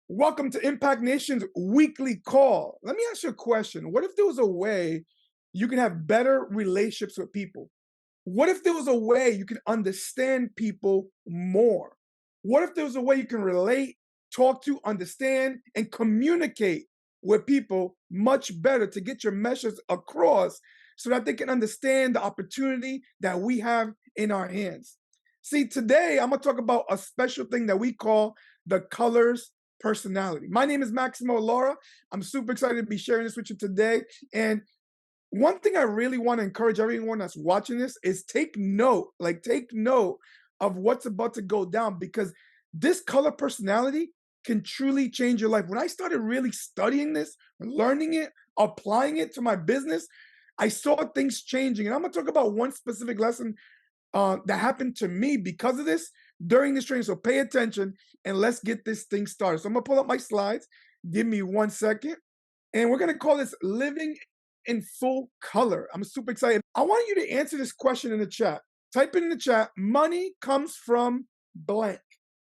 Welcome to Impact Nation's weekly call. Let me ask you a question. What if there was a way you can have better relationships with people? What if there was a way you can understand people more? What if there was a way you can relate, talk to, understand, and communicate with people much better to get your message across so that they can understand the opportunity that we have in our hands? See, today I'm going to talk about a special thing that we call the colors personality. My name is Maximo Lora. I'm super excited to be sharing this with you today. And one thing I really want to encourage everyone that's watching this is take note, take note of what's about to go down, because this color personality can truly change your life. When I started really studying this, learning it, applying it to my business, I saw things changing. And I'm going to talk about one specific lesson that happened to me because of this during this training. So pay attention and let's get this thing started. So I'm going to pull up my slides. Give me 1 second. And we're going to call this Living in Full Color. I'm super excited. I want you to answer this question in the chat. Type it in the chat. Money comes from blank.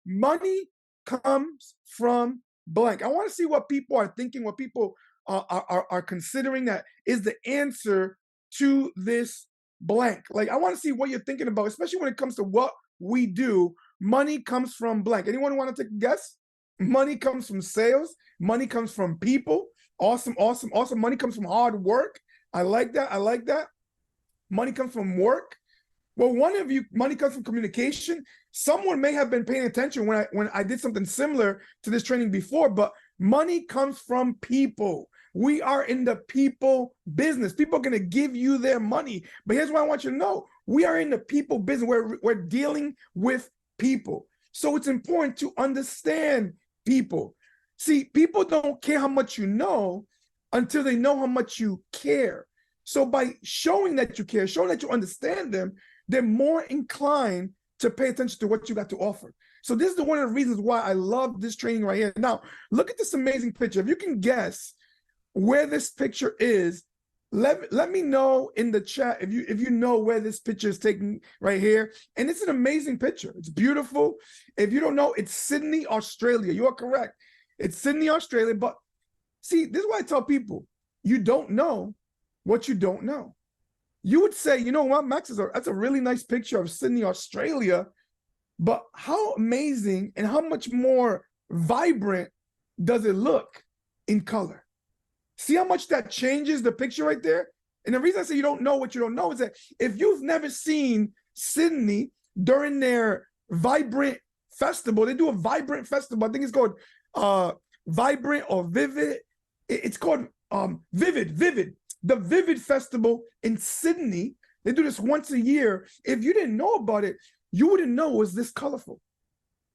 Money comes from blank. I want to see what people are thinking, what people are considering that is the answer to this blank. Like, I want to see what you're thinking about, especially when it comes to what we do. Money comes from blank. Anyone want to take a guess? Money comes from sales. Money comes from people. Awesome, awesome, awesome. Money comes from hard work. I like that. I like that. Money comes from work. Well, one of you, money comes from communication. Someone may have been paying attention when I did something similar to this training before, but money comes from people. We are in the people business. People are going to give you their money. But here's what I want you to know. We are in the people business. We're dealing with people. So it's important to understand people. See, people don't care how much you know until they know how much you care. So by showing that you care, showing that you understand them, they're more inclined to pay attention to what you got to offer. So this is one of the reasons why I love this training right here. Now, look at this amazing picture. If you can guess where this picture is, let me know in the chat if you know where this picture is taken right here. And it's an amazing picture. It's beautiful. If you don't know, it's Sydney, Australia. You are correct. It's Sydney, Australia. But see, this is why I tell people, you don't know what you don't know. You would say, you know what, Max, that's a really nice picture of Sydney, Australia. But how amazing and how much more vibrant does it look in color? See how much that changes the picture right there? And the reason I say you don't know what you don't know is that if you've never seen Sydney during their vibrant festival, they do a vibrant festival. I think it's called Vibrant or Vivid. It's called Vivid. The Vivid Festival in Sydney. They do this once a year. If you didn't know about it, you wouldn't know it was this colorful.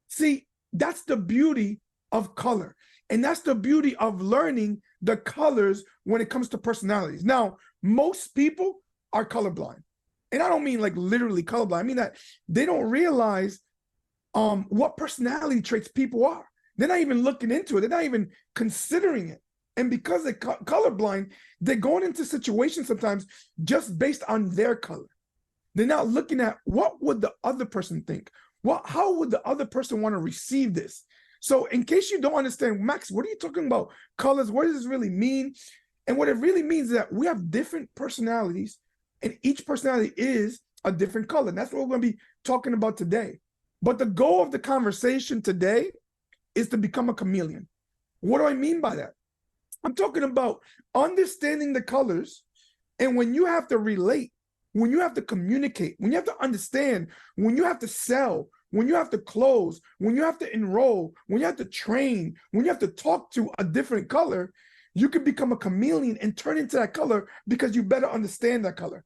See, that's the beauty of color. And that's the beauty of learning the colors when it comes to personalities. Now, most people are colorblind. And I don't mean like literally colorblind. I mean that they don't realize what personality traits people are. They're not even looking into it. They're not even considering it. And because they're colorblind, they're going into situations sometimes just based on their color. They're not looking at what would the other person think? How would the other person want to receive this? So in case you don't understand, Max, what are you talking about? Colors, what does this really mean? And what it really means is that we have different personalities, and each personality is a different color. And that's what we're going to be talking about today. But the goal of the conversation today is to become a chameleon. What do I mean by that? I'm talking about understanding the colors, and when you have to relate, when you have to communicate, when you have to understand, when you have to sell, when you have to close, when you have to enroll, when you have to train, when you have to talk to a different color, you can become a chameleon and turn into that color because you better understand that color.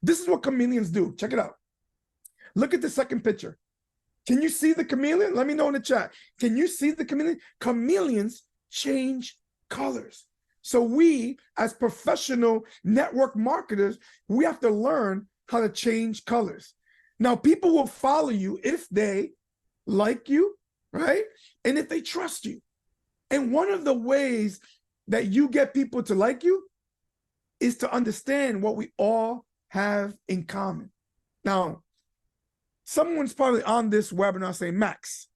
This is what chameleons do. Check it out. Look at the second picture. Can you see the chameleon? Let me know in the chat. Can you see the chameleon? Chameleons change colors. So we, as professional network marketers, we have to learn how to change colors. Now, people will follow you if they like you, right? And if they trust you. And one of the ways that you get people to like you is to understand what we all have in common. Now, someone's probably on this webinar saying, Max,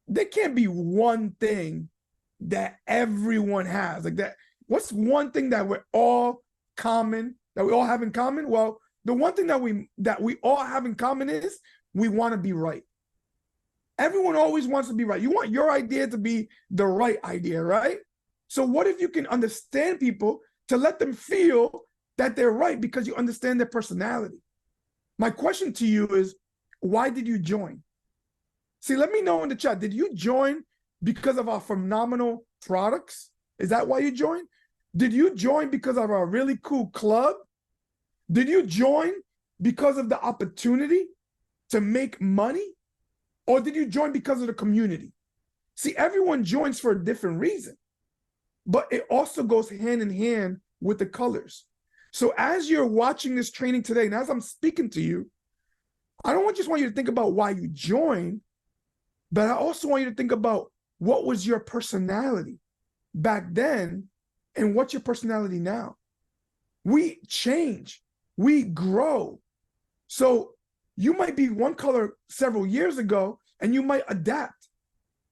there can't be one thing that everyone has. Like that, what's one thing that we're all common, that we all have in common? Well, the one thing that we all have in common is we want to be right. Everyone always wants to be right. You want your idea to be the right idea, right? So what if you can understand people to let them feel that they're right because you understand their personality? My question to you is, why did you join? See, let me know in the chat. Did you join because of our phenomenal products? Is that why you joined? Did you join because of our really cool club? Did you join because of the opportunity to make money? Or did you join because of the community? See, everyone joins for a different reason, but it also goes hand in hand with the colors. So as you're watching this training today, and as I'm speaking to you, I don't just want you to think about why you joined, but I also want you to think about what was your personality back then and what's your personality now. We change, we grow. So you might be one color several years ago and you might adapt.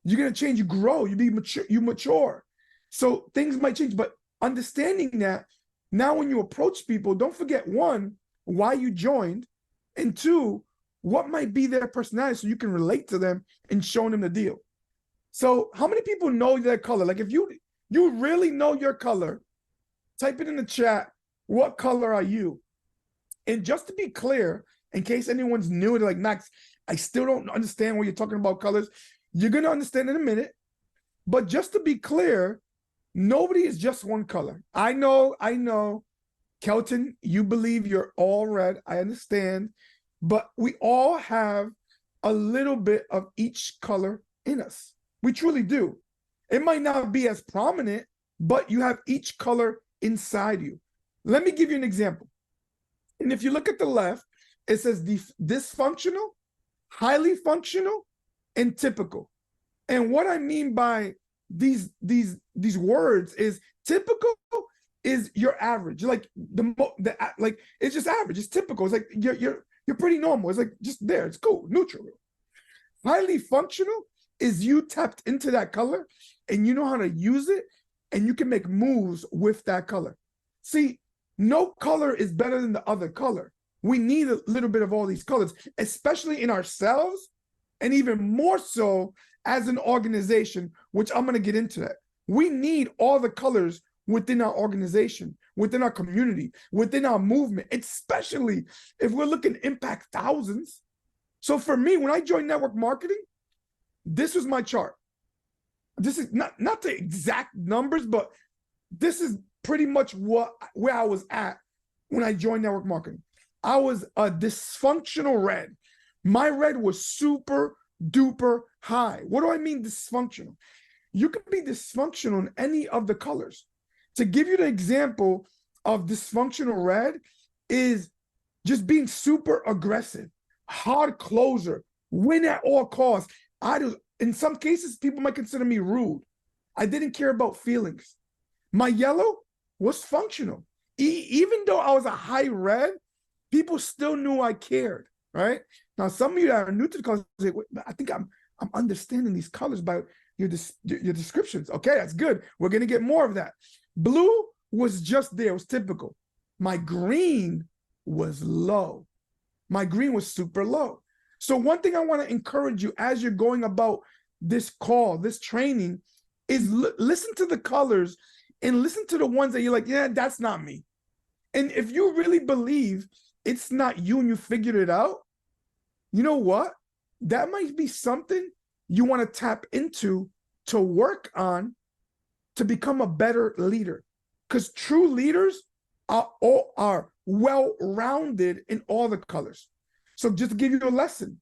You're going to change, you grow, you mature. So things might change, but understanding that now when you approach people, don't forget, one, why you joined, and two, what might be their personality so you can relate to them and showing them the deal. So how many people know their color? Like if you really know your color, type it in the chat, what color are you? And just to be clear, in case anyone's new, they're like, Max, I still don't understand what you're talking about colors. You're going to understand in a minute. But just to be clear, nobody is just one color. I know, Kelton, you believe you're all red. I understand. But we all have a little bit of each color in us. We truly do. It might not be as prominent, but you have each color inside you. Let me give you an example. And if you look at the left, it says dysfunctional, highly functional, and typical. And what I mean by these words is typical is your average. Like like it's just average. It's typical. It's like you're pretty normal. It's like just there. It's cool, neutral. Highly functional is you tapped into that color and you know how to use it and you can make moves with that color. See, no color is better than the other color. We need a little bit of all these colors, especially in ourselves, and even more so as an organization, which I'm going to get into that. We need all the colors within our organization, within our community, within our movement, especially if we're looking to impact thousands. So for me, when I joined network marketing, this was my chart. This is not the exact numbers, but this is pretty much where I was at when I joined network marketing. I was a dysfunctional red. My red was super duper high. What do I mean dysfunctional? You can be dysfunctional in any of the colors. To give you the example of dysfunctional red is just being super aggressive, hard closer, win at all costs. In some cases, people might consider me rude. I didn't care about feelings. My yellow was functional. Even though I was a high red, people still knew I cared, right? Now, some of you that are new to the colors, I think I'm understanding these colors by your descriptions. Okay, that's good. We're going to get more of that. Blue was just there. It was typical. My green was low. My green was super low. So one thing I want to encourage you as you're going about this call, this training, is listen to the colors and listen to the ones that you're like, yeah, that's not me. And if you really believe it's not you and you figured it out, you know what? That might be something you want to tap into to work on to become a better leader. Because true leaders are well-rounded in all the colors. So just to give you a lesson,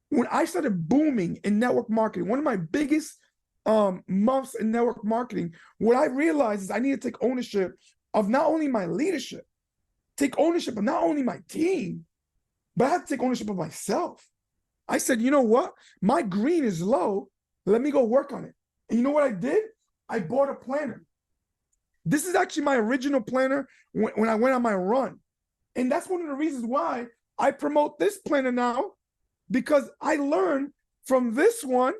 when I started booming in network marketing, one of my biggest months in network marketing, what I realized is I need to take ownership of not only my leadership, take ownership of not only my team, but I have to take ownership of myself. I said, you know what? My green is low. Let me go work on it. And you know what I did? I bought a planner. This is actually my original planner when I went on my run. And that's one of the reasons why I promote this planner now, because I learned from this one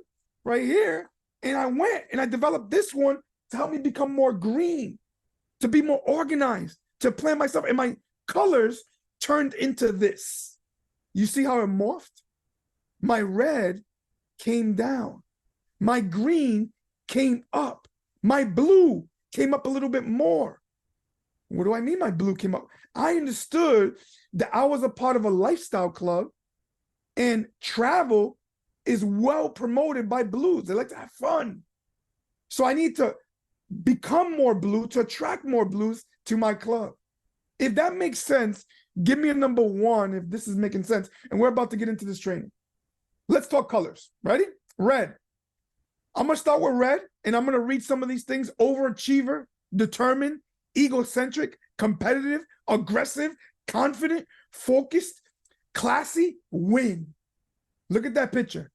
right here. And I went and I developed this one to help me become more green, to be more organized, to plan myself. And my colors turned into this. You see how it morphed? My red came down. My green came up. My blue came up a little bit more. What do I mean my blue came up? I understood that I was a part of a lifestyle club, and travel is well promoted by blues. They like to have fun. So I need to become more blue to attract more blues to my club. If that makes sense, give me a number 1 if this is making sense. And we're about to get into this training. Let's talk colors. Ready? Red. I'm going to start with red, and I'm going to read some of these things. Overachiever, determined, egocentric, competitive, aggressive, confident, focused, classy, win. Look at that picture.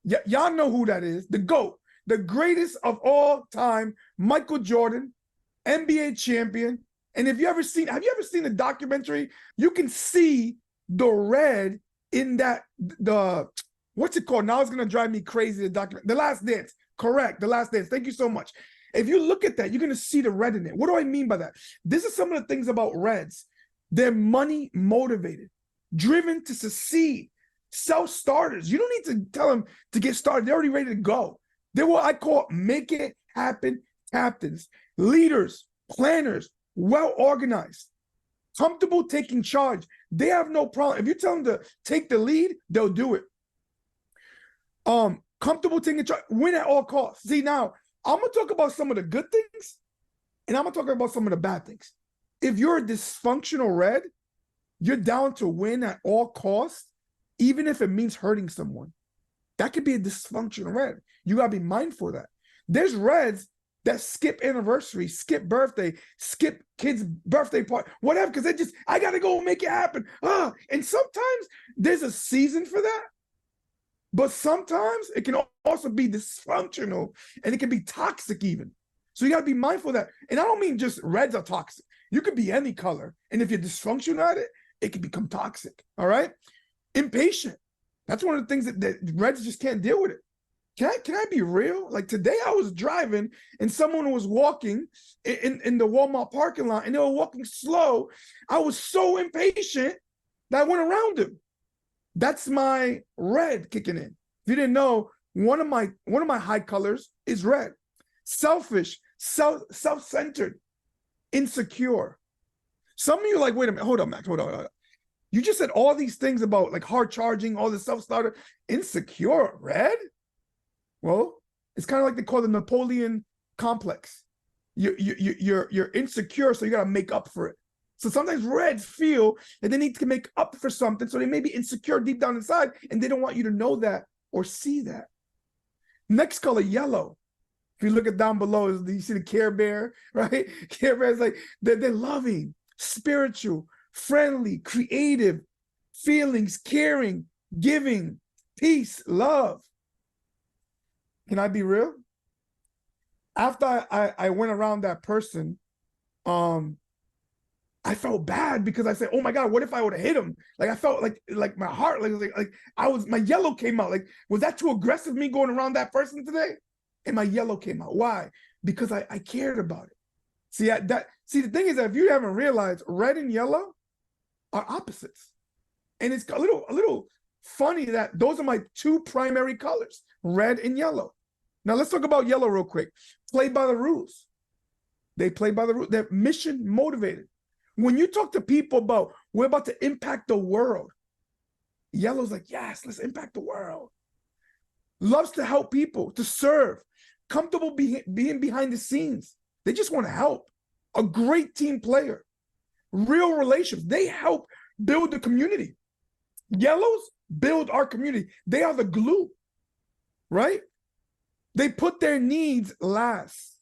Y'all know who that is. The GOAT, the greatest of all time, Michael Jordan, NBA champion. And have you ever seen the documentary? You can see the red in that, what's it called? Now it's going to drive me crazy, the document. The Last Dance. Correct. The Last Dance. Thank you so much. If you look at that, you're going to see the red in it. What do I mean by that? This is some of the things about Reds. They're money motivated, driven to succeed, self-starters. You don't need to tell them to get started. They're already ready to go. They're what I call make it happen captains, leaders, planners, well-organized, comfortable taking charge. They have no problem. If you tell them to take the lead, they'll do it. Comfortable taking charge, win at all costs. See, now, I'm going to talk about some of the good things, and I'm going to talk about some of the bad things. If you're a dysfunctional red, you're down to win at all costs, even if it means hurting someone. That could be a dysfunctional red. You got to be mindful of that. There's reds that skip anniversary, skip birthday, skip kids' birthday party, whatever, because they just, I got to go make it happen. And sometimes there's a season for that. But sometimes it can also be dysfunctional, and it can be toxic even. So you got to be mindful of that. And I don't mean just reds are toxic. You could be any color. And if you're dysfunctional at it, it can become toxic. All right? Impatient. That's one of the things that reds just can't deal with it. Can I be real? Like today I was driving and someone was walking in the Walmart parking lot, and they were walking slow. I was so impatient that I went around him. That's my red kicking in. If you didn't know, one of my high colors is red. Selfish, self-centered, insecure. Some of you are like, wait a minute, hold on, Max, hold on. You just said all these things about like hard charging, all this self-starter, insecure, red? Well, it's kind of like they call the Napoleon complex. You're insecure, so you got to make up for it. So sometimes reds feel that they need to make up for something, so they may be insecure deep down inside, and they don't want you to know that or see that. Next color, yellow. If you look at down below, you see the Care Bear, right? Care Bear is like, they're loving, spiritual, friendly, creative, feelings, caring, giving, peace, love. Can I be real? After I went around that person, I felt bad because I said, oh my God, what if I would have hit him? Like I felt like my heart, my yellow came out. Like, was that too aggressive, me going around that person today? And my yellow came out. Why? Because I cared about it. See, the thing is that if you haven't realized, red and yellow are opposites. And it's a little funny that those are my two primary colors, red and yellow. Now let's talk about yellow real quick. Play by the rules. They play by the rules. They're mission motivated. When you talk to people about, we're about to impact the world, yellow's like, yes, let's impact the world. Loves to help people, to serve, comfortable being behind the scenes. They just want to help. A great team player, real relationships. They help build the community. Yellows build our community. They are the glue, right? They put their needs last.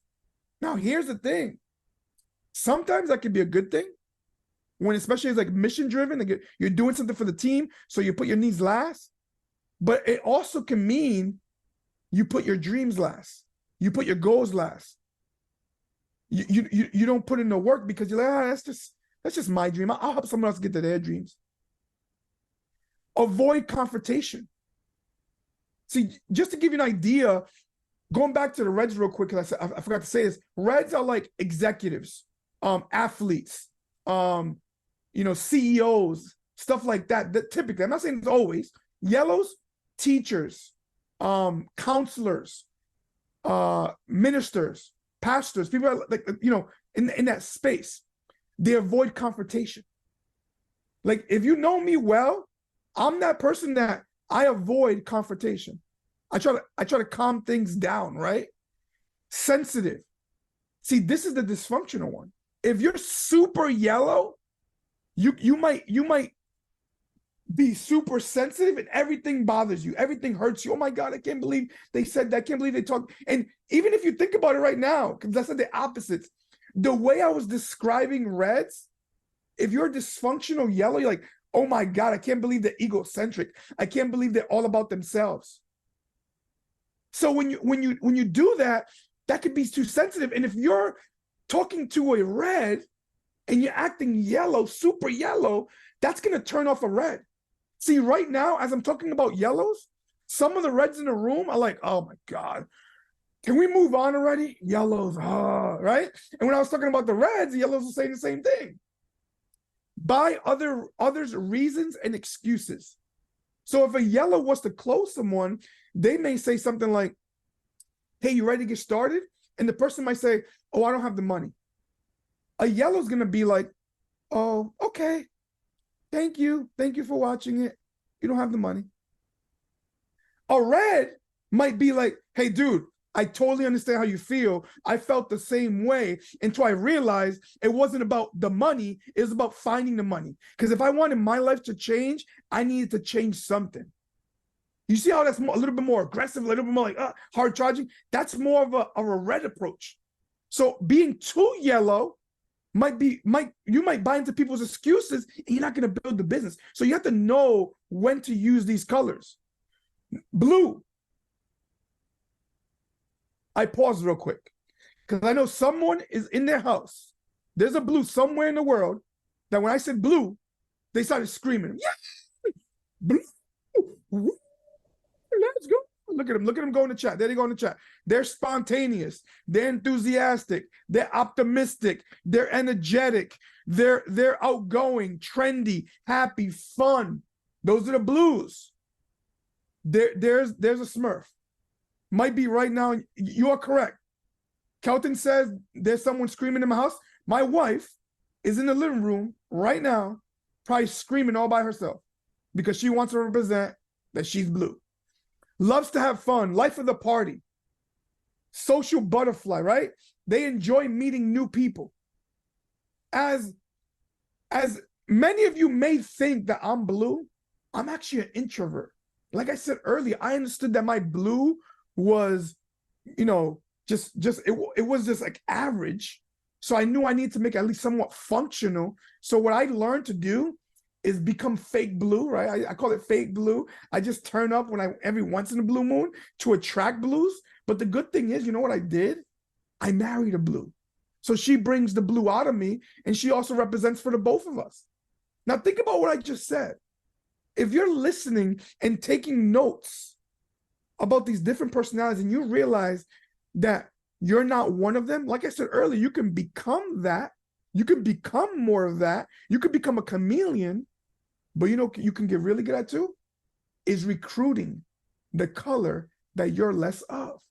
Now, here's the thing. Sometimes that can be a good thing. When especially it's like mission driven, like you're doing something for the team, so you put your needs last. But it also can mean you put your dreams last. You put your goals last. You don't put in the work because you're like, that's just my dream. I'll help someone else get to their dreams. Avoid confrontation. See, just to give you an idea, going back to the Reds real quick, because I forgot to say this. Reds are like executives, athletes, CEOs, stuff like that. That typically, I'm not saying it's always. Yellows, teachers, counselors, ministers, pastors, people are like, in that space. They avoid confrontation. Like, if you know me well, I'm that person that I avoid confrontation. I try to calm things down, right? Sensitive. See, this is the dysfunctional one. If you're super yellow, you might be super sensitive and everything bothers you. Everything hurts you. Oh my God, I can't believe they said that. I can't believe they talked. And even if you think about it right now, because I said the opposites, the way I was describing Reds, if you're dysfunctional yellow, you're like, oh my God, I can't believe they're egocentric. I can't believe they're all about themselves. So when you do that, that could be too sensitive. And if you're talking to a Red and you're acting yellow, super yellow, that's going to turn off a Red. See, right now, as I'm talking about yellows, some of the Reds in the room are like, oh my God, can we move on already? Yellows, right? And when I was talking about the Reds, the yellows were saying the same thing. By others' reasons and excuses. So if a yellow was to close someone, they may say something like, hey, you ready to get started? And the person might say, oh, I don't have the money. A yellow's going to be like, oh, okay. Thank you. Thank you for watching it. You don't have the money. A Red might be like, hey, dude, I totally understand how you feel. I felt the same way until I realized it wasn't about the money. It was about finding the money. Because if I wanted my life to change, I needed to change something. You see how that's a little bit more aggressive, a little bit more like hard charging? That's more of a Red approach. So being too yellow you might buy into people's excuses and you're not going to build the business. So you have to know when to use these colors. Blue. I paused real quick because I know someone is in their house. There's a blue somewhere in the world that when I said blue, they started screaming, yeah, blue, let's go. Look at them go in the chat. There they go in the chat. They're spontaneous. They're enthusiastic. They're optimistic. They're energetic. They're outgoing, trendy, happy, fun. Those are the blues. There's a Smurf. Might be right now. You are correct. Kelton says there's someone screaming in my house. My wife is in the living room right now, probably screaming all by herself because she wants to represent that she's blue. Loves to have fun, life of the party. Social butterfly, right? They enjoy meeting new people. As many of you may think that I'm blue, I'm actually an introvert. Like I said earlier, I understood that my blue was, just it was just like average. So I knew I needed to make it at least somewhat functional. So what I learned to do is become fake blue, right? I call it fake blue. I just turn up every once in a blue moon to attract blues. But the good thing is, you know what I did? I married a blue. So she brings the blue out of me and she also represents for the both of us. Now think about what I just said. If you're listening and taking notes about these different personalities and you realize that you're not one of them, like I said earlier, you can become that. You can become more of that. You could become a chameleon. But you can get really good at too, is recruiting the color that you're less of.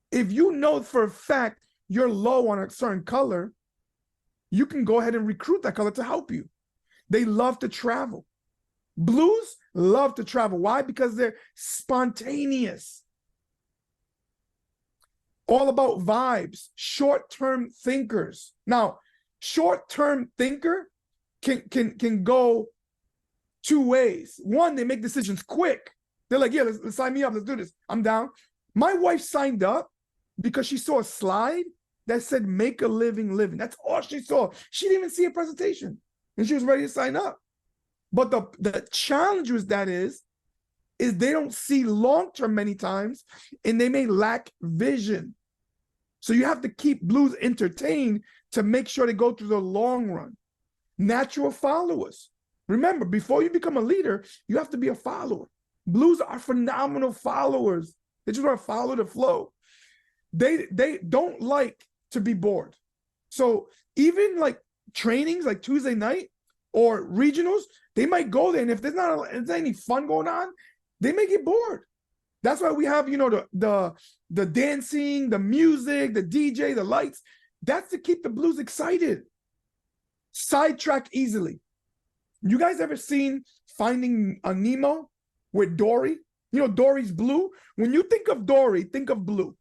If you know for a fact you're low on a certain color, you can go ahead and recruit that color to help you. They love to travel. Blues love to travel. Why? Because they're spontaneous. All about vibes, short-term thinkers. Now, short-term thinker can go two ways. One, they make decisions quick. They're like, yeah, let's sign me up. Let's do this. I'm down. My wife signed up because she saw a slide that said, make a living living. That's all she saw. She didn't even see a presentation. And she was ready to sign up. But the challenge with that is they don't see long-term many times, and they may lack vision. So you have to keep blues entertained to make sure they go through the long run. Natural followers. Remember, before you become a leader, you have to be a follower. Blues are phenomenal followers. They just want to follow the flow. They don't like to be bored. So even like trainings like Tuesday night or regionals, they might go there, and if there's not any fun going on, they may get bored. That's why we have, you know, the dancing, the music, the DJ, the lights. That's to keep the Blues excited. Sidetrack easily. You guys ever seen Finding a Nemo with Dory? You know, Dory's blue. When you think of Dory, think of blue.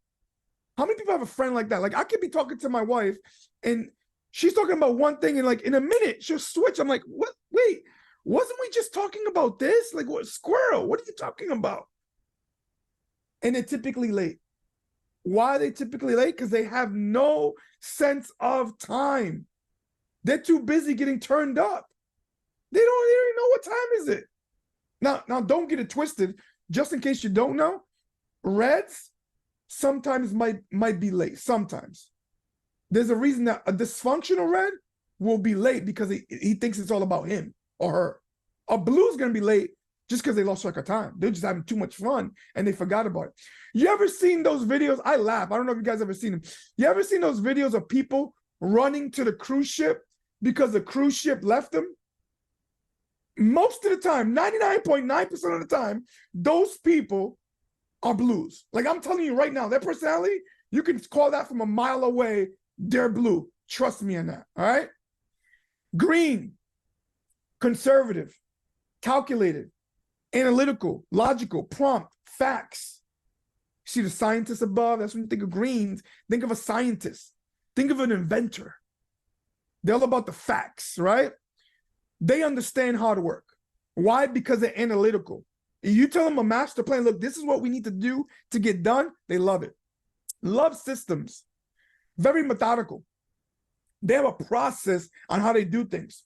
How many people have a friend like that? Like, I could be talking to my wife and she's talking about one thing, and like in a minute she'll switch. I'm like, what? Wait, wasn't we just talking about this? Like, what? Squirrel, what are you talking about? And they're typically late. Why are they typically late? Because they have no sense of time. They're too busy getting turned up. They don't even know what time is it. Now, don't get it twisted. Just in case you don't know, Reds sometimes might be late. Sometimes. There's a reason that a dysfunctional Red will be late because he thinks it's all about him or her. A Blue's going to be late just because they lost track of time. They're just having too much fun and they forgot about it. You ever seen those videos? I laugh. I don't know if you guys ever seen them. You ever seen those videos of people running to the cruise ship because the cruise ship left them? Most of the time, 99.9% of the time, those people are Blues. Like, I'm telling you right now, their personality, you can call that from a mile away. They're blue. Trust me on that. All right. Green, conservative, calculated, analytical, logical, prompt, facts. See the scientist above? That's when you think of greens. Think of a scientist. Think of an inventor. They're all about the facts, right? They understand hard work. Why? Because they're analytical. You tell them a master plan, look, this is what we need to do to get done. They love it. Love systems. Very methodical. They have a process on how they do things.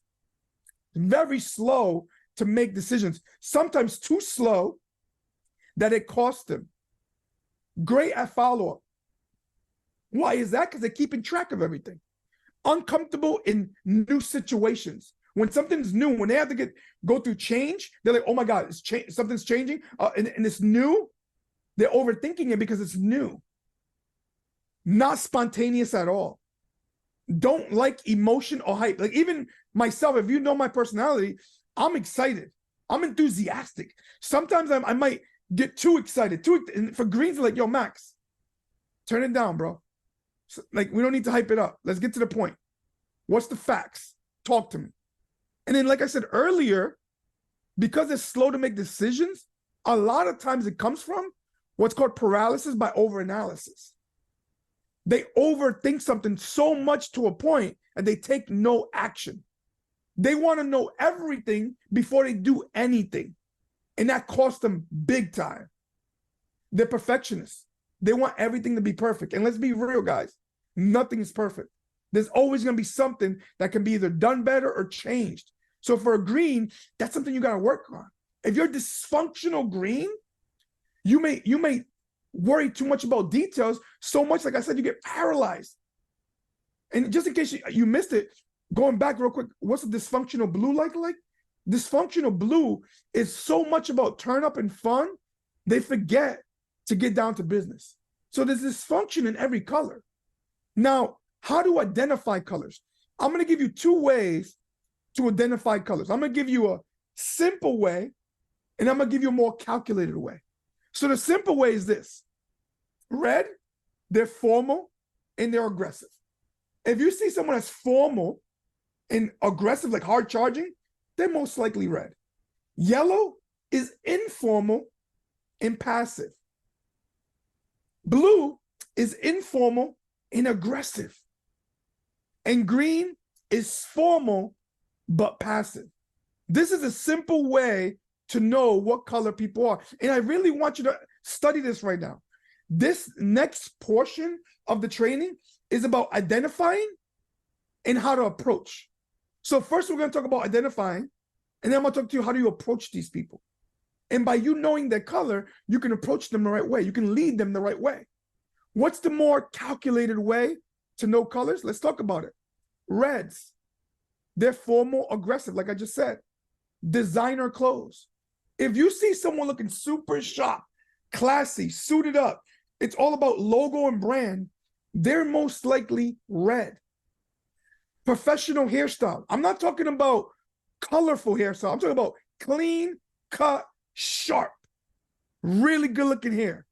Very slow to make decisions. Sometimes too slow that it costs them. Great at follow-up. Why is that? Because they're keeping track of everything. Uncomfortable in new situations. When something's new, when they have to go through change, they're like, oh my God, something's changing and it's new. They're overthinking it because it's new. Not spontaneous at all. Don't like emotion or hype. Like, even myself, if you know my personality, I'm excited. I'm enthusiastic. Sometimes I might get too excited. And for greens, like, yo, Max, turn it down, bro. So, like, we don't need to hype it up. Let's get to the point. What's the facts? Talk to me. And then, like I said earlier, because they're slow to make decisions, a lot of times it comes from what's called paralysis by overanalysis. They overthink something so much to a point that they take no action. They want to know everything before they do anything. And that costs them big time. They're perfectionists. They want everything to be perfect. And let's be real, guys. Nothing is perfect. There's always going to be something that can be either done better or changed. So for a green, that's something you got to work on. If you're dysfunctional green, you may worry too much about details, so much, like I said, you get paralyzed. And just in case you missed it, going back real quick, what's a dysfunctional blue like? Dysfunctional blue is so much about turn up and fun, they forget to get down to business. So there's dysfunction in every color. Now, how to identify colors? I'm going to give you two ways to identify colors. I'm going to give you a simple way, and I'm going to give you a more calculated way. So the simple way is this. Red, they're formal and they're aggressive. If you see someone that's formal and aggressive, like hard charging, they're most likely red. Yellow is informal and passive. Blue is informal and aggressive. And green is formal but passive. This is a simple way to know what color people are. And I really want you to study this right now. This next portion of the training is about identifying and how to approach. So first we're going to talk about identifying, and then I'm going to talk to you how do you approach these people. And by you knowing their color, you can approach them the right way. You can lead them the right way. What's the more calculated way to know colors? Let's talk about it. Reds, they're formal, aggressive, like I just said. Designer clothes. If you see someone looking super sharp, classy, suited up, it's all about logo and brand, they're most likely red. Professional hairstyle. I'm not talking about colorful hairstyle. I'm talking about clean, cut, sharp, really good looking hair.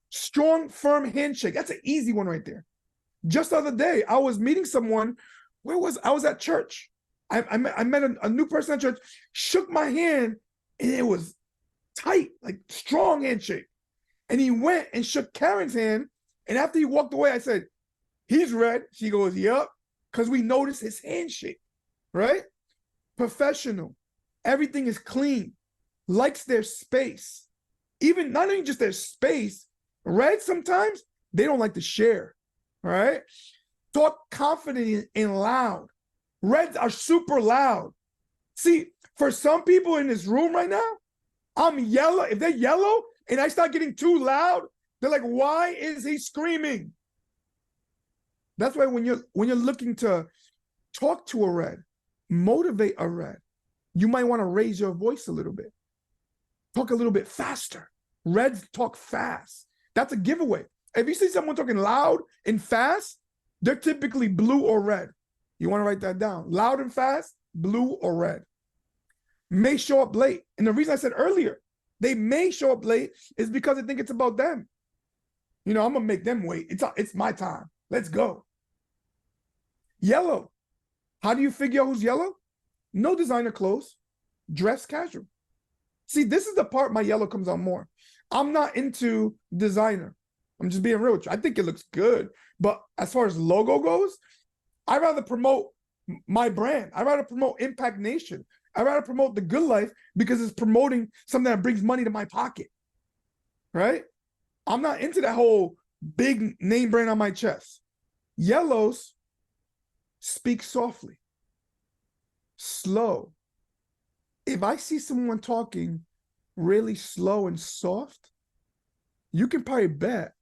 Strong, firm handshake. That's an easy one right there. Just the other day, I was meeting someone. I was at church. I met a new person at church, shook my hand, and it was tight, like strong handshake. And he went and shook Karen's hand. And after he walked away, I said, he's red. She goes, yep, because we noticed his handshake, right? Professional. Everything is clean. Likes their space. Even, not even just their space, red sometimes, they don't like to share, all right? Talk confident and loud. Reds are super loud. See, for some people in this room right now, I'm yellow. If they're yellow and I start getting too loud, they're like, why is he screaming? That's why when you're looking to talk to a red, motivate a red, you might want to raise your voice a little bit. Talk a little bit faster. Reds talk fast. That's a giveaway. If you see someone talking loud and fast, they're typically blue or red. You want to write that down. Loud and fast, blue or red. May show up late. And the reason I said earlier, they may show up late is because they think it's about them. You know, I'm going to make them wait. It's my time. Let's go. Yellow. How do you figure out who's yellow? No designer clothes. Dress casual. See, this is the part my yellow comes on more. I'm not into designer. I'm just being real with you. I think it looks good. But as far as logo goes, I'd rather promote my brand. I'd rather promote Impact Nation. I'd rather promote the good life because it's promoting something that brings money to my pocket, right? I'm not into that whole big name brand on my chest. Yellows speak softly, slow. If I see someone talking really slow and soft, you can probably bet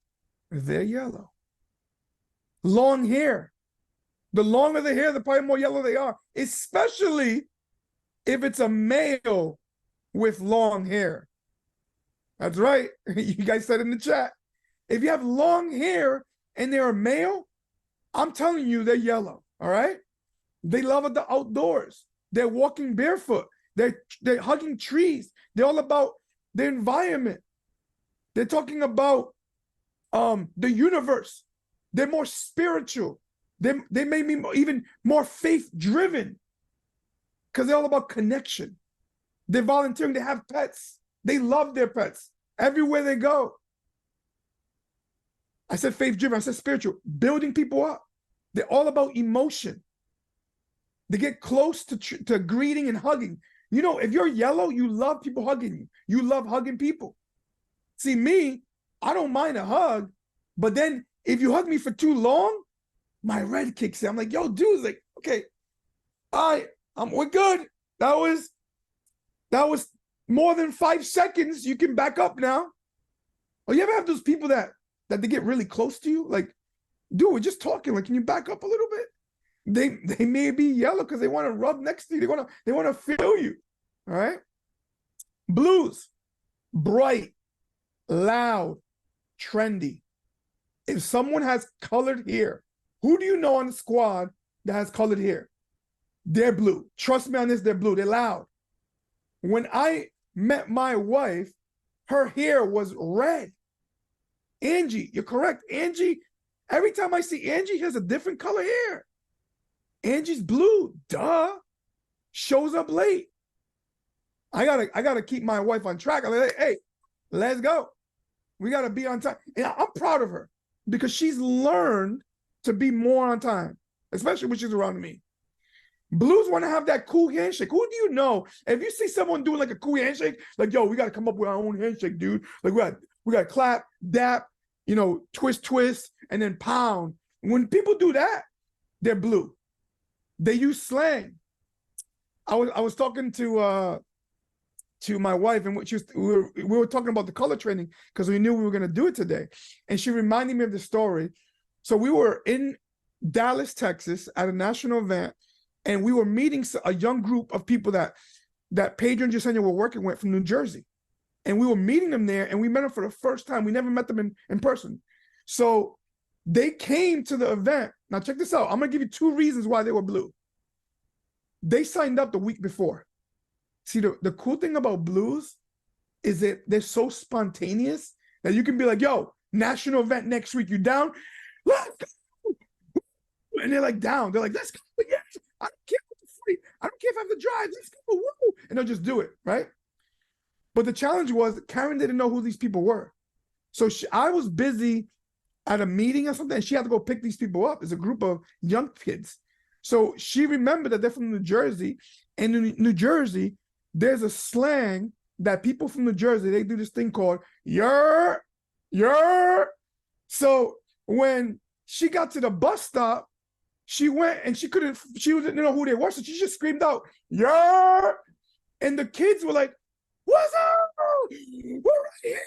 they're yellow. Long hair. The longer the hair, the probably more yellow they are, especially if it's a male with long hair. That's right. You guys said in the chat. If you have long hair and they're a male, I'm telling you, they're yellow, all right? They love the outdoors. They're walking barefoot. They're hugging trees. They're all about the environment. They're talking about the universe. They're more spiritual. They made me even more faith-driven because they're all about connection. They're volunteering. They have pets. They love their pets everywhere they go. I said faith-driven. I said spiritual. Building people up. They're all about emotion. They get close to greeting and hugging. You know, if you're yellow, you love people hugging you. You love hugging people. See, me, I don't mind a hug, but then if you hug me for too long, my red kicks in. I'm like, yo, dude, it's like, okay, we're good. That was more than 5 seconds. You can back up now. Or you ever have those people that they get really close to you? Like, dude, we're just talking. Like, can you back up a little bit? They may be yellow because they want to rub next to you. They want to feel you. All right. Blues, bright, loud, trendy. If someone has colored hair, who do you know on the squad that has colored hair? They're blue. Trust me on this, they're blue. They're loud. When I met my wife, her hair was red. Angie, you're correct. Angie, every time I see Angie, she has a different color hair. Angie's blue, duh. Shows up late. I gotta keep my wife on track. I'm like, hey, let's go. We gotta be on time. And I'm proud of her because she's learned to be more on time, especially when she's around me. Blues want to have that cool handshake. Who do you know? If you see someone doing like a cool handshake, like, yo, we got to come up with our own handshake, dude. Like we got to clap, dap, you know, twist, and then pound. When people do that, they're blue. They use slang. I was talking to my wife, and we were talking about the color training because we knew we were going to do it today. And she reminded me of the story. So we were in Dallas, Texas at a national event, and we were meeting a young group of people that that Pedro and Jasenia were working with from New Jersey. And we were meeting them there, and we met them for the first time. We never met them in person. So they came to the event. Now check this out. I'm gonna give you 2 reasons why they were blue. They signed up the week before. See, the cool thing about blues is that they're so spontaneous that you can be like, yo, national event next week, you down? Let's go. And they're like down. They're like, let's go. Yes. I don't care what the free. I don't care if I have to drive. Let's go. Woo. And they'll just do it, right? But the challenge was Karen didn't know who these people were. So I was busy at a meeting or something, and she had to go pick these people up. It's a group of young kids. So she remembered that they're from New Jersey. And in New Jersey, there's a slang that people from New Jersey, they do this thing called "yer." So when she got to the bus stop, she went and she didn't know who they were. So she just screamed out, "yer." And the kids were like, "What's up? We're right here."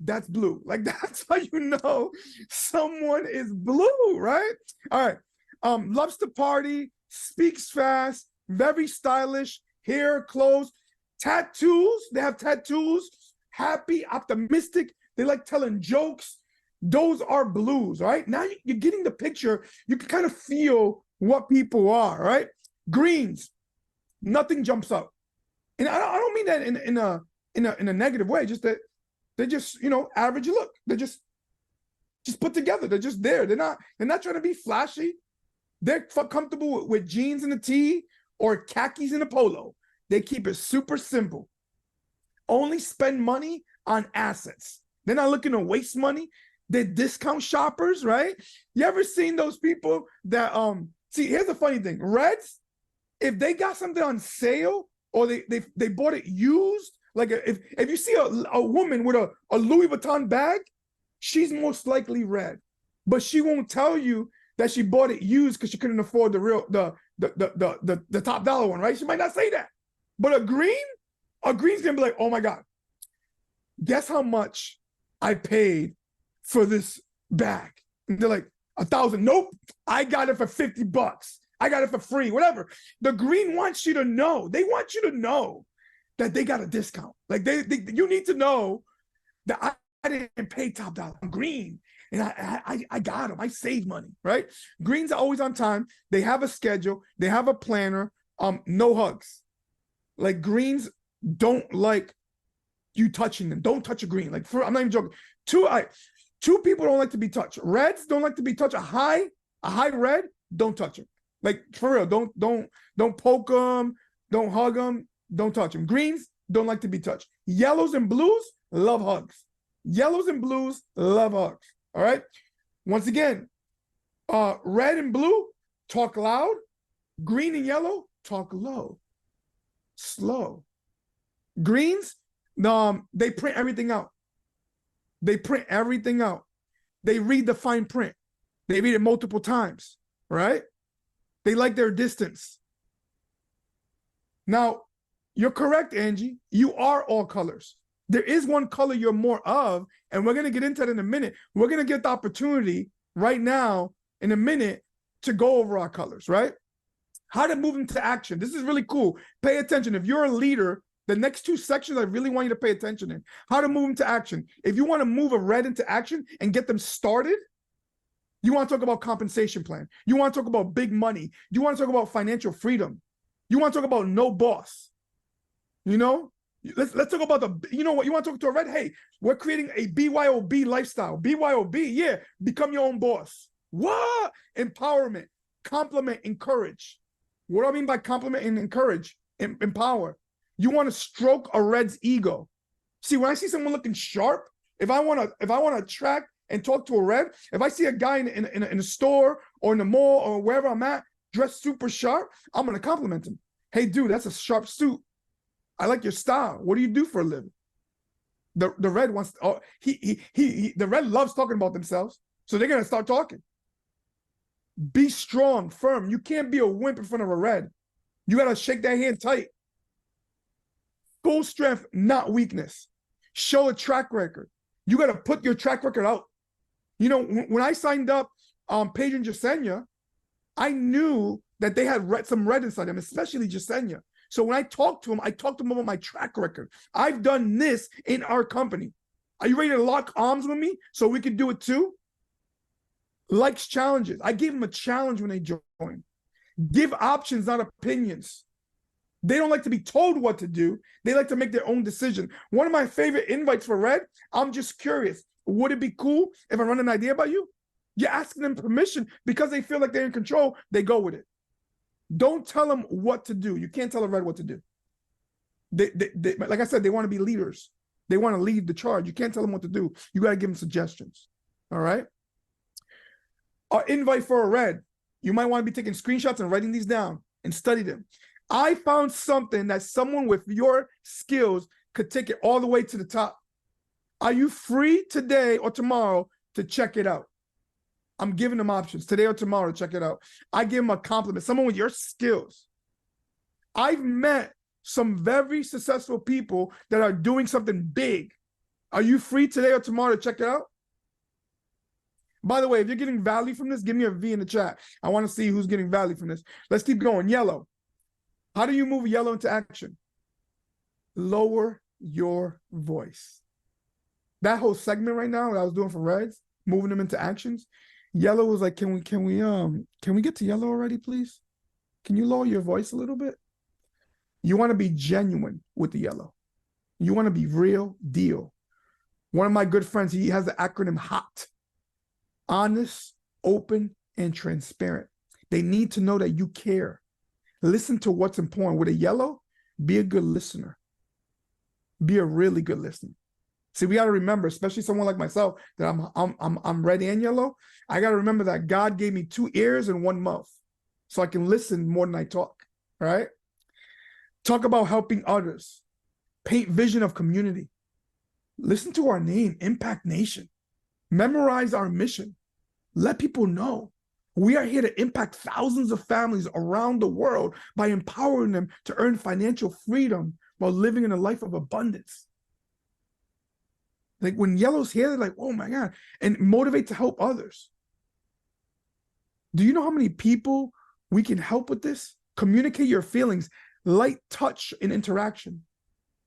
That's blue. Like, that's how you know someone is blue, right? All right. Loves to party, speaks fast, very stylish, hair, clothes, tattoos. They have tattoos, happy, optimistic. They like telling jokes. Those are blues, right? Now you're getting the picture. You can kind of feel what people are, right? Greens, nothing jumps out. And I don't mean that in a negative way, just that they just, average look. They're just put together. They're just there. They're not trying to be flashy. They're comfortable with jeans and a tee or khakis and a polo. They keep it super simple. Only spend money on assets. They're not looking to waste money. They're discount shoppers, right? You ever seen those people that see, here's the funny thing. Reds, if they got something on sale or they bought it used, like if you see a woman with a Louis Vuitton bag, she's most likely red. But she won't tell you that she bought it used because she couldn't afford the top dollar one, right? She might not say that. But a green's gonna be like, oh my God, guess how much I paid for this bag? And they're like, 1,000. Nope, I got it for $50. I got it for free, whatever. The green wants you to know. They want you to know that they got a discount. Like you need to know that I didn't pay top dollar. I'm green. And I got them. I save money, right? Greens are always on time. They have a schedule. They have a planner. No hugs. Like, greens don't like you touching them. Don't touch a green. Like, I'm not even joking. Two people don't like to be touched. Reds don't like to be touched. A high red, don't touch them. Like, for real, don't poke them. Don't hug them. Don't touch them. Greens don't like to be touched. Yellows and blues love hugs. Yellows and blues love hugs. All right. Once again, red and blue talk loud. Green and yellow talk low, slow. Greens, they print everything out. They print everything out. They read the fine print. They read it multiple times, right? They like their distance. Now, you're correct, Angie. You are all colors. There is one color you're more of, and we're going to get into that in a minute. We're going to get the opportunity right now in a minute to go over our colors, right? How to move into action. This is really cool. Pay attention. If you're a leader, the next 2 sections I really want you to pay attention in. How to move into action. If you want to move a red into action and get them started, you want to talk about compensation plan. You want to talk about big money. You want to talk about financial freedom. You want to talk about no boss. Let's talk about you want to talk to a red? Hey, we're creating a BYOB lifestyle. BYOB, yeah, become your own boss. What? Empowerment, compliment, encourage. What do I mean by compliment and encourage? Empower. You want to stroke a red's ego. See, when I see someone looking sharp, if I want to attract and talk to a red, if I see a guy in a store or in the mall or wherever I'm at, dressed super sharp, I'm gonna compliment him. Hey, dude, that's a sharp suit. I like your style. What do you do for a living? The red wants. The red loves talking about themselves, so they're gonna start talking. Be strong, firm. You can't be a wimp in front of a red. You gotta shake that hand tight. Full strength, not weakness. Show a track record. You gotta put your track record out. When I signed up Pedro and Jasenia, I knew that they had some red inside them, especially Jasenia. So when I talk to them, I talk to them about my track record. I've done this in our company. Are you ready to lock arms with me so we can do it too? Likes challenges. I gave them a challenge when they joined. Give options, not opinions. They don't like to be told what to do. They like to make their own decision. One of my favorite invites for Red, I'm just curious. Would it be cool if I run an idea about you? You're asking them permission because they feel like they're in control. They go with it. Don't tell them what to do. You can't tell a Red what to do. They like I said, they want to be leaders. They want to lead the charge. You can't tell them what to do. You got to give them suggestions. All right? Our invite for a Red. You might want to be taking screenshots and writing these down and study them. I found something that someone with your skills could take it all the way to the top. Are you free today or tomorrow to check it out? I'm giving them options today or tomorrow to check it out. I give them a compliment, someone with your skills. I've met some very successful people that are doing something big. Are you free today or tomorrow to check it out? By the way, if you're getting value from this, give me a V in the chat. I want to see who's getting value from this. Let's keep going. Yellow. How do you move yellow into action? Lower your voice. That whole segment right now that I was doing for Reds, moving them into actions, yellow was like, can we get to yellow already, please? Can you lower your voice a little bit? You want to be genuine with the yellow. You want to be real deal. One of my good friends, he has the acronym HOT. Honest, open, and transparent. They need to know that you care. Listen to what's important. With a yellow, be a good listener. Be a really good listener. See, we got to remember, especially someone like myself, that I'm red and yellow. I got to remember that God gave me 2 ears and 1 mouth, so I can listen more than I talk. Right? Talk about helping others. Paint vision of community. Listen to our name, Impact Nation. Memorize our mission. Let people know we are here to impact thousands of families around the world by empowering them to earn financial freedom while living in a life of abundance. Like when yellow's here, they're like, oh my God, and motivate to help others. Do you know how many people we can help with this? Communicate your feelings, light touch and interaction.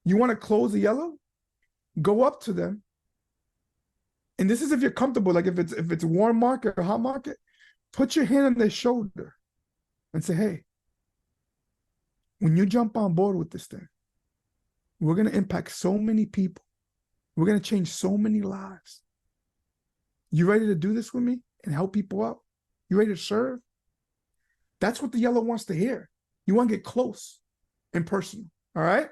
You want to close the yellow? Go up to them. And this is if you're comfortable, like if it's a warm market or hot market, put your hand on their shoulder and say, hey, when you jump on board with this thing, we're going to impact so many people. We're going to change so many lives. You ready to do this with me and help people out? You ready to serve? That's what the yellow wants to hear. You want to get close and personal, all right?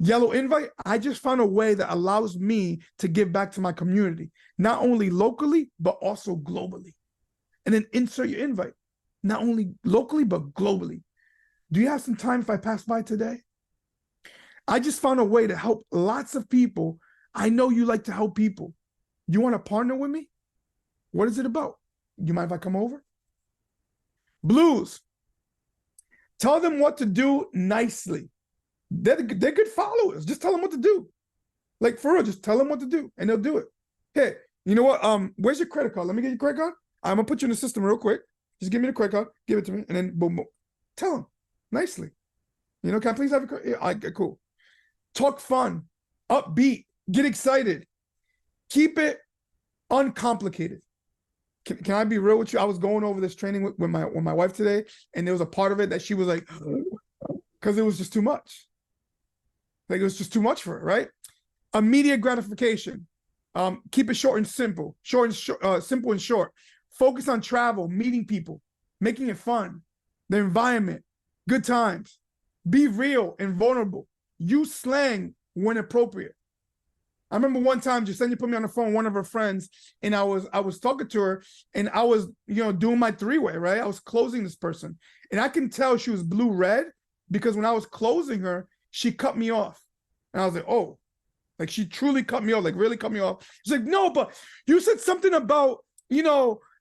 Yellow invite, I just found a way that allows me to give back to my community, not only locally, but also globally. And then insert your invite, not only locally, but globally. Do you have some time if I pass by today? I just found a way to help lots of people. I know you like to help people. You want to partner with me? What is it about? You mind if I come over? Blues, tell them what to do nicely. They're good followers. Just tell them what to do. Like for real, just tell them what to do and they'll do it. Hey, you know what? Where's your credit card? Let me get your credit card. I'm gonna put you in the system real quick. Just give me the credit card, give it to me, and then boom, boom. Tell them nicely. You know, can I please have a credit? Yeah, cool. Talk fun, upbeat, get excited. Keep it uncomplicated. Can I be real with you? I was going over this training with my wife today, and there was a part of it that she was like, because it was just too much. Like it was just too much for her, right? Immediate gratification. Keep it short and simple. Simple and short. Focus on travel, meeting people, making it fun, the environment, good times. Be real and vulnerable. Use slang when appropriate. I remember one time Jasenia put me on the phone, one of her friends, and I was talking to her, and I was, doing my 3-way, right? I was closing this person, and I can tell she was blue-red because when I was closing her, she cut me off, and I was like, oh, like she truly cut me off, like really cut me off. She's like, no, but you said something about,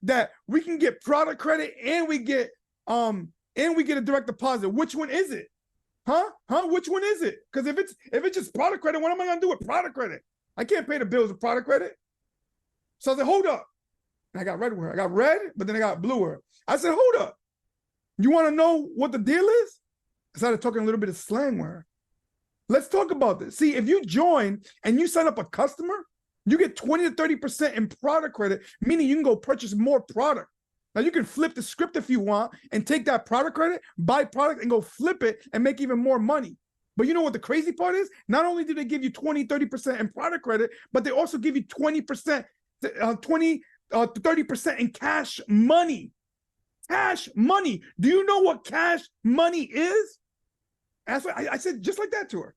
that we can get product credit and we get a direct deposit. Which one is it? Huh? Which one is it? Because if it's just product credit, what am I gonna do with product credit? I can't pay the bills with product credit. So I said, hold up. And I got red with her. I got red, but then I got blue with her. I said, hold up. You want to know what the deal is? I started talking a little bit of slang with her. Let's talk about this. See, if you join and you sign up a customer, you get 20 to 30% in product credit, meaning you can go purchase more product. Now you can flip the script if you want and take that product credit, buy product and go flip it and make even more money. But you know what the crazy part is? Not only do they give you 20, 30% in product credit, but they also give you 20%, 20 to 30% in cash money. Cash money. Do you know what cash money is? And that's what I said just like that to her.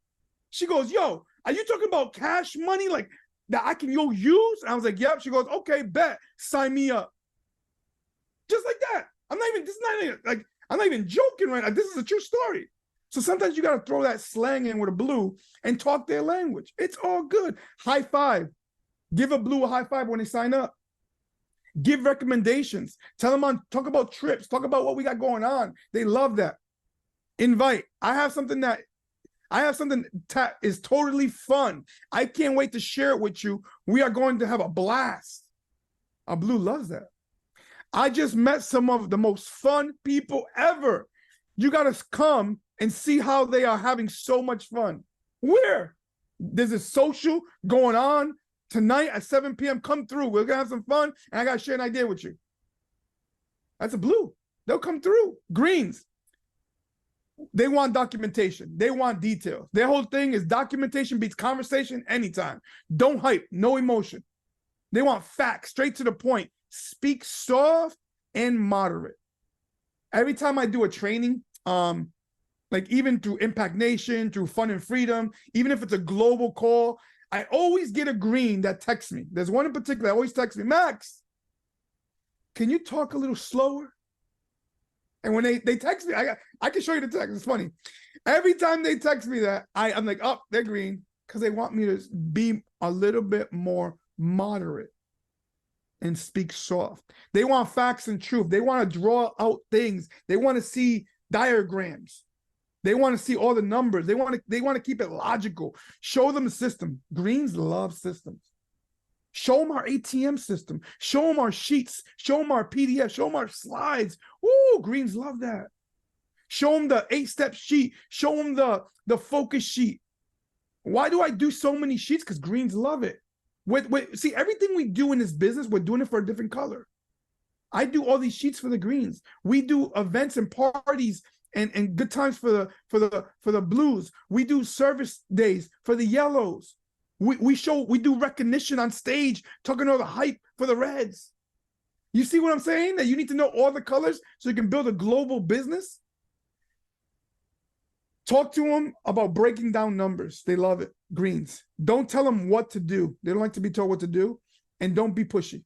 She goes, yo, are you talking about cash money like that I can use? And I was like, yep. She goes, okay, bet. Sign me up. Just like that. I'm not even joking right now. This is a true story. So sometimes you got to throw that slang in with a blue and talk their language. It's all good. High five. Give a blue a high five when they sign up. Give recommendations. Tell them talk about trips. Talk about what we got going on. They love that. Invite. I have something that is totally fun. I can't wait to share it with you. We are going to have a blast. A blue loves that. I just met some of the most fun people ever. You got to come and see how they are having so much fun. Where? There's a social going on tonight at 7 p.m. Come through. We're going to have some fun, and I got to share an idea with you. That's a blue. They'll come through. Greens. They want documentation. They want details. Their whole thing is documentation beats conversation anytime. Don't hype. No emotion. They want facts, straight to the point. Speak soft and moderate. Every time I do a training, like even through Impact Nation, through Fun and Freedom, even if it's a global call, I always get a green that texts me. There's one in particular that always texts me, Max, can you talk a little slower? And when they text me, I can show you the text. It's funny. Every time they text me that, I'm like, oh, they're green, because they want me to be a little bit more moderate and speak soft. They want facts and truth. They want to draw out things. They want to see diagrams. They want to see all the numbers. They want to keep it logical. Show them the system. Greens love systems. Show them our ATM system. Show them our sheets. Show them our PDF. Show them our slides. Ooh, Greens love that. Show them the 8-step sheet. Show them the focus sheet. Why do I do so many sheets? Because Greens love it. See, everything we do in this business, we're doing it for a different color. I do all these sheets for the greens. We do events and parties and good times for the blues. We do service days for the yellows. We do recognition on stage, talking all the hype for the reds. You see what I'm saying? That you need to know all the colors so you can build a global business. Talk to them about breaking down numbers. They love it. Greens. Don't tell them what to do. They don't like to be told what to do. And don't be pushy.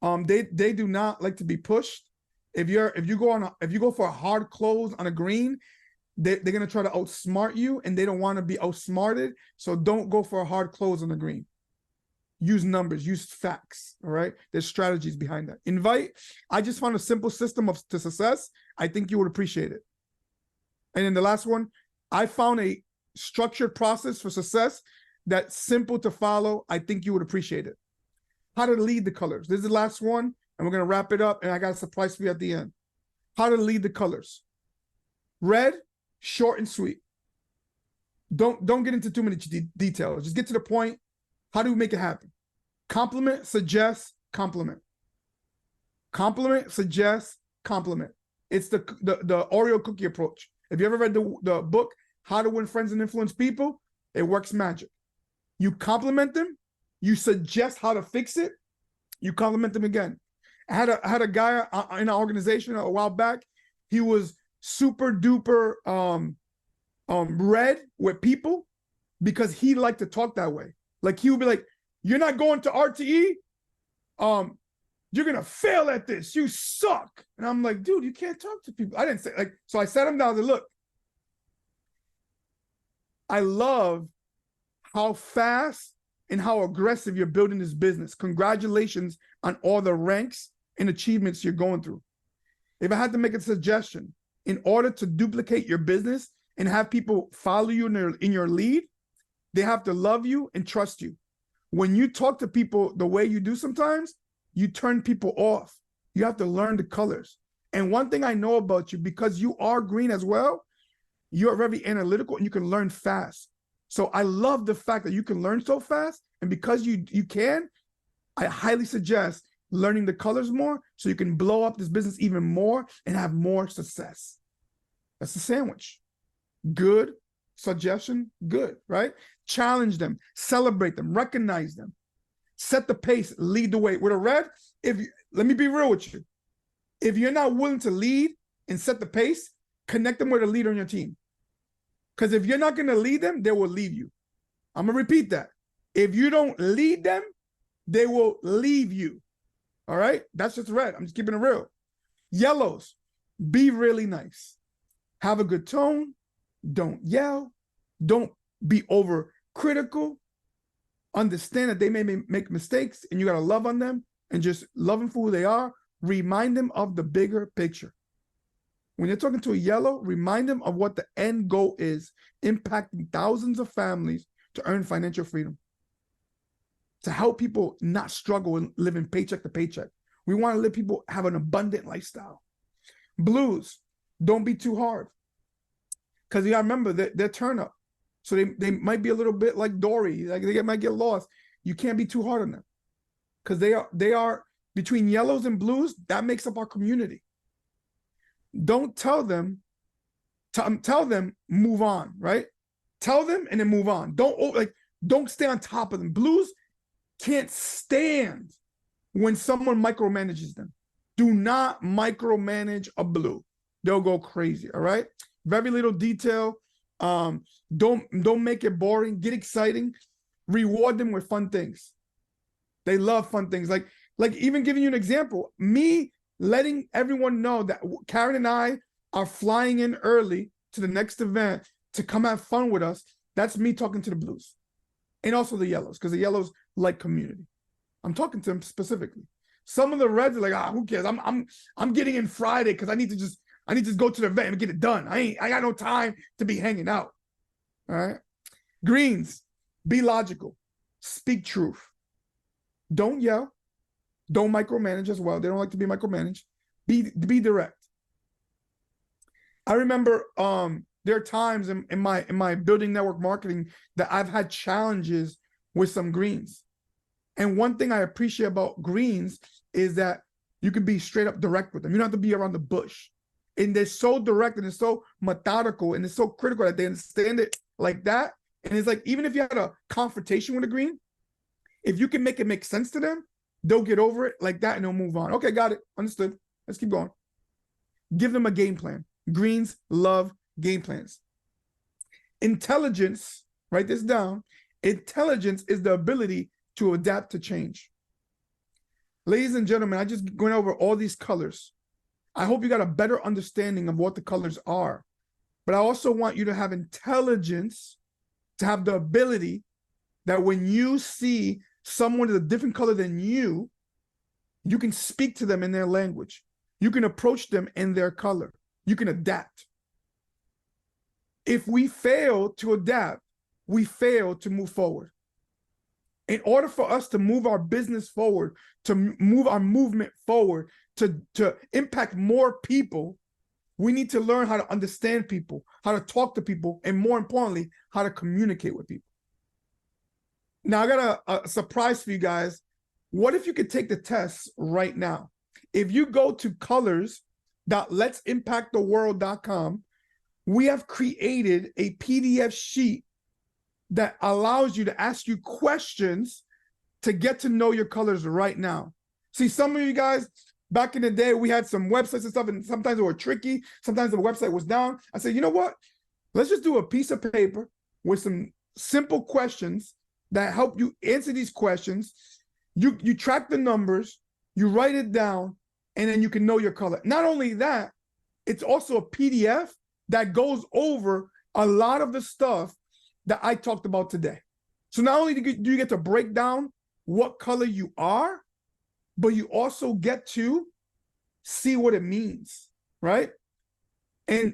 They do not like to be pushed. If you go for a hard close on a green, they're gonna try to outsmart you, and they don't want to be outsmarted. So don't go for a hard close on the green. Use numbers, use facts. All right. There's strategies behind that. Invite. I just found a simple system to success. I think you would appreciate it. And then the last one, I found a structured process for success that's simple to follow. I think you would appreciate it. How to lead the colors. This is the last one, and we're going to wrap it up, and I got a surprise for you at the end. How to lead the colors. Red, short and sweet. Don't get into too many details. Just get to the point. How do we make it happen? Compliment, suggest, compliment. Compliment, suggest, compliment. It's the Oreo cookie approach. If you ever read the book, How to Win Friends and Influence People, it works magic. You compliment them, you suggest how to fix it, you compliment them again. I had a guy in our organization a while back. He was super duper red with people because he liked to talk that way. Like he would be like, "You're not going to RTE? You're gonna fail at this. You suck." And I'm like, "Dude, you can't talk to people." I didn't say like, so I sat him down and said, "Look, I love how fast and how aggressive you're building this business. Congratulations on all the ranks and achievements you're going through. If I had to make a suggestion, in order to duplicate your business and have people follow you in your lead, they have to love you and trust you. When you talk to people the way you do sometimes, you turn people off. You have to learn the colors. And one thing I know about you, because you are green as well, You're very analytical and you can learn fast. So I love the fact that you can learn so fast. And because you can, I highly suggest learning the colors more so you can blow up this business even more and have more success. That's the sandwich. Good suggestion, good, right? Challenge them, celebrate them, recognize them, set the pace, lead the way. With a red, let me be real with you. If you're not willing to lead and set the pace, connect them with a leader on your team. Because if you're not going to lead them, they will leave you. I'm going to repeat that. If you don't lead them, they will leave you. All right? That's just red. I'm just keeping it real. Yellows, be really nice. Have a good tone. Don't yell. Don't be over critical. Understand that they may make mistakes and you got to love on them and just love them for who they are. Remind them of the bigger picture. When you're talking to a yellow, remind them of what the end goal is, impacting thousands of families to earn financial freedom, to help people not struggle and living paycheck to paycheck. We want to let people have an abundant lifestyle. Blues, don't be too hard. Because you got to remember that they're turn up. So they might be a little bit like Dory, like they might get lost. You can't be too hard on them. Because they are between yellows and blues, that makes up our community. Don't tell them, tell them move on, right? Tell them and then move on. Don't stay on top of them. Blues can't stand when someone micromanages them. Do not micromanage a blue. They'll go crazy, all right? Very little detail. Don't make it boring. Get exciting. Reward them with fun things. They love fun things. Like even giving you an example, me letting everyone know that Karen and I are flying in early to the next event to come have fun with us. That's me talking to the blues and also the yellows, because the yellows like community. I'm talking to them specifically. Some of the reds are like, who cares? I'm getting in Friday because I need to just go to the event and get it done. I got no time to be hanging out. All right. Greens, be logical. Speak truth. Don't yell. Don't micromanage as well. They don't like to be micromanaged. Be direct. I remember there are times in my building network marketing that I've had challenges with some greens. And one thing I appreciate about greens is that you can be straight up direct with them. You don't have to be around the bush. And they're so direct and it's so methodical and it's so critical that they understand it like that. And it's like, even if you had a confrontation with a green, if you can make it make sense to them, they'll get over it like that and they'll move on. Okay, got it. Understood. Let's keep going. Give them a game plan. Greens love game plans. Intelligence, write this down. Intelligence is the ability to adapt to change. Ladies and gentlemen, I just went over all these colors. I hope you got a better understanding of what the colors are. But I also want you to have intelligence, to have the ability that when you see someone is a different color than you can speak to them in their language. You can approach them in their color. You can adapt. If we fail to adapt, we fail to move forward. In order for us to move our business forward, to move our movement forward, to impact more people, we need to learn how to understand people, how to talk to people, and more importantly, how to communicate with people. Now, I got a surprise for you guys. What if you could take the test right now? If you go to colors.letsimpacttheworld.com, we have created a PDF sheet that allows you to ask you questions to get to know your colors right now. See, some of you guys, back in the day, we had some websites and stuff, and sometimes they were tricky. Sometimes the website was down. I said, you know what? Let's just do a piece of paper with some simple questions that help you answer these questions. You track the numbers, you write it down, and then you can know your color. Not only that, it's also a PDF that goes over a lot of the stuff that I talked about today. So not only do you get to break down what color you are, but you also get to see what it means, right? And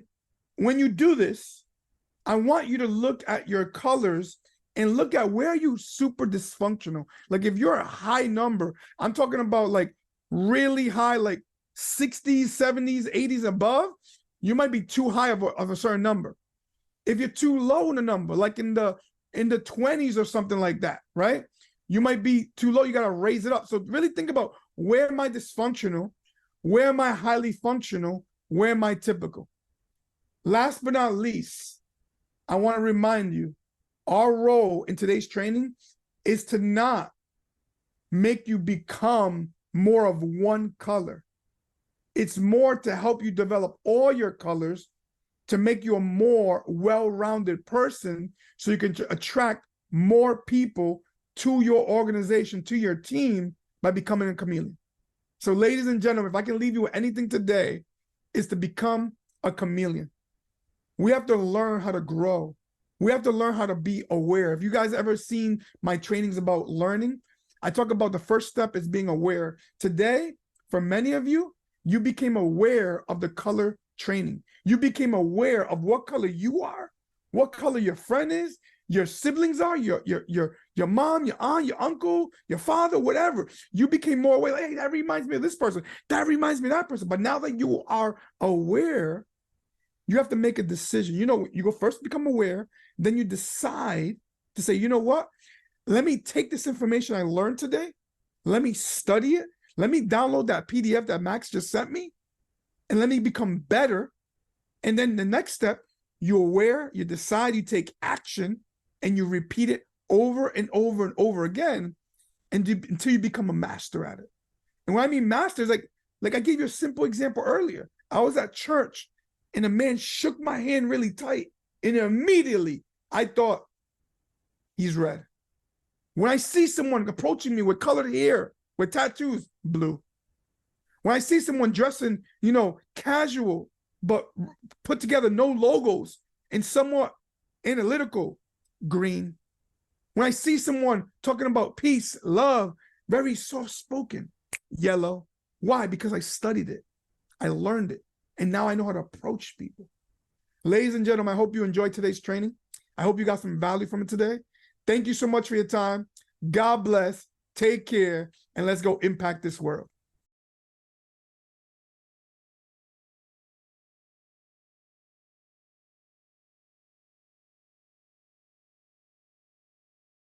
when you do this, I want you to look at your colors and look at where you super dysfunctional. Like if you're a high number, I'm talking about like really high, like 60s, 70s, 80s above, you might be too high of a certain number. If you're too low in the number, like in the 20s or something like that, right? You might be too low. You got to raise it up. So really think about, where am I dysfunctional? Where am I highly functional? Where am I typical? Last but not least, I want to remind you, our role in today's training is to not make you become more of one color. It's more to help you develop all your colors to make you a more well-rounded person, so you can attract more people to your organization, to your team, by becoming a chameleon. So ladies and gentlemen, if I can leave you with anything today, is to become a chameleon. We have to learn how to grow. We have to learn how to be aware. If you guys ever seen my trainings about learning, I talk about the first step is being aware. Today, for many of you, you became aware of the color training. You became aware of what color you are, what color your friend is, your siblings are, your mom, your aunt, your uncle, your father, whatever. You became more aware. Hey, that reminds me of this person. That reminds me of that person. But now that you are aware, you have to make a decision. You know, you go first become aware, then you decide to say, you know what? Let me take this information I learned today. Let me study it. Let me download that PDF that Max just sent me, and let me become better. And then the next step, you're aware, you decide, you take action, and you repeat it over and over and over again until you become a master at it. And when I mean master, is like I gave you a simple example earlier. I was at church and a man shook my hand really tight, and immediately I thought, he's red. When I see someone approaching me with colored hair, with tattoos, blue. When I see someone dressing, casual, but put together, no logos, and somewhat analytical, green. When I see someone talking about peace, love, very soft-spoken, yellow. Why? Because I studied it. I learned it. And now I know how to approach people. Ladies and gentlemen, I hope you enjoyed today's training. I hope you got some value from it today. Thank you so much for your time. God bless. Take care. And let's go impact this world.